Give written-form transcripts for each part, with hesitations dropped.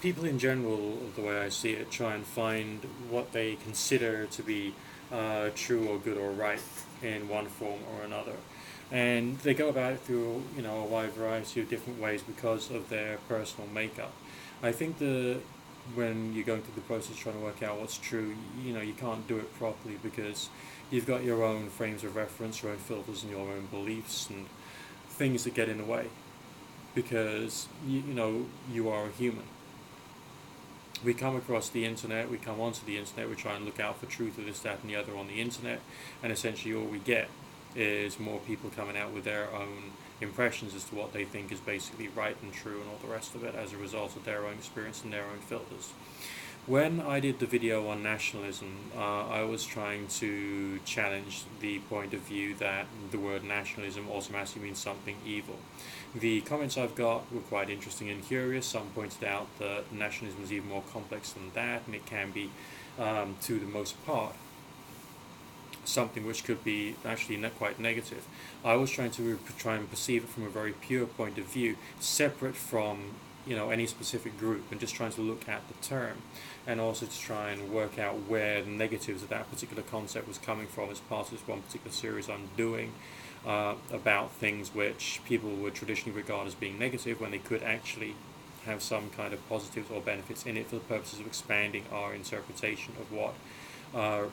people in general, the way I see it, try and find what they consider to be true or good or right in one form or another. And they go about it through, a wide variety of different ways because of their personal makeup. I think when you're going through the process trying to work out what's true, you can't do it properly because you've got your own frames of reference, your own filters, and your own beliefs and things that get in the way because you are a human. We come across the internet, we come onto the internet, we try and look out for truth of this, that, and the other on the internet, and essentially all we get is more people coming out with their own impressions as to what they think is basically right and true and all the rest of it as a result of their own experience and their own filters. When I did the video on nationalism, I was trying to challenge the point of view that the word nationalism automatically means something evil. The comments I've got were quite interesting and curious. Some pointed out that nationalism is even more complex than that, and it can be, to the most part, something which could be actually quite negative. I was trying to try and perceive it from a very pure point of view, separate from any specific group, and just trying to look at the term and also to try and work out where the negatives of that particular concept was coming from as part of this one particular series I'm doing about things which people would traditionally regard as being negative when they could actually have some kind of positives or benefits in it for the purposes of expanding our interpretation of what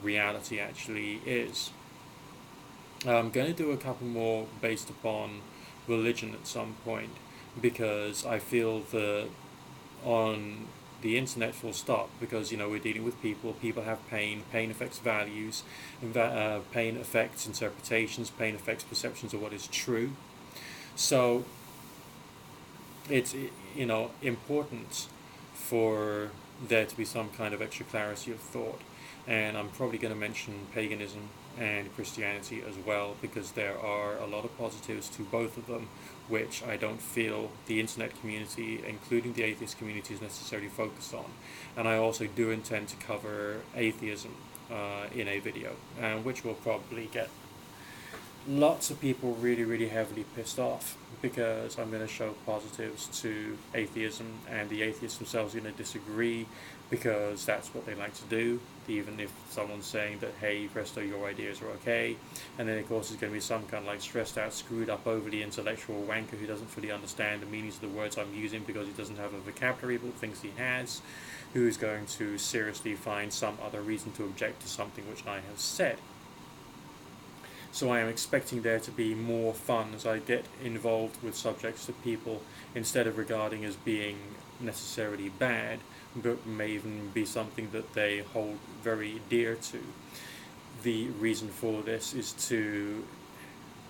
reality actually is. I'm going to do a couple more based upon religion at some point because I feel that on the internet full stop, because we're dealing with people have pain affects values, and pain affects interpretations, pain affects perceptions of what is true. So it's important for there to be some kind of extra clarity of thought, and I'm probably going to mention paganism and Christianity as well because there are a lot of positives to both of them which I don't feel the internet community, including the atheist community, is necessarily focused on. And I also do intend to cover atheism in a video, which will probably get lots of people really, really heavily pissed off because I'm going to show positives to atheism, and the atheists themselves are going to disagree because that's what they like to do, even if someone's saying that, hey, Presto, your ideas are okay. And then, of course, there's going to be some kind of stressed out, screwed up, overly intellectual wanker who doesn't fully understand the meanings of the words I'm using because he doesn't have a vocabulary but thinks he has, who is going to seriously find some other reason to object to something which I have said. So I am expecting there to be more fun as I get involved with subjects that people, instead of regarding as being necessarily bad, but may even be something that they hold very dear to. The reason for this is to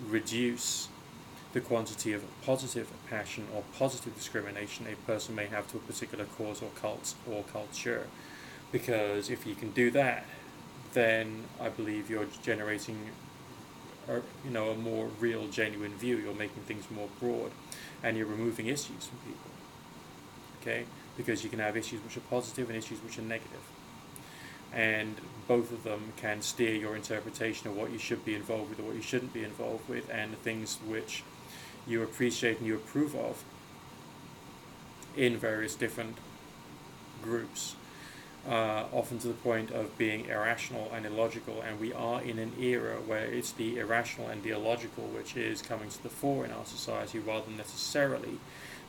reduce the quantity of positive passion or positive discrimination a person may have to a particular cause or cult or culture. Because if you can do that, then I believe you're generating a more real, genuine view. You're making things more broad, and you're removing issues from people. Okay, because you can have issues which are positive and issues which are negative, and both of them can steer your interpretation of what you should be involved with or what you shouldn't be involved with, and the things which you appreciate and you approve of in various different groups. Often to the point of being irrational and illogical, and we are in an era where it's the irrational and the illogical which is coming to the fore in our society rather than necessarily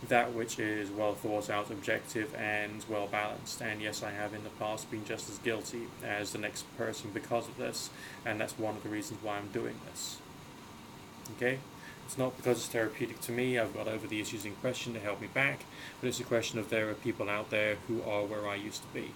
that which is well thought out, objective, and well balanced. And yes, I have in the past been just as guilty as the next person because of this, and that's one of the reasons why I'm doing this. Okay? It's not because it's therapeutic to me. I've got over the issues in question to help me back, but it's a question of there are people out there who are where I used to be.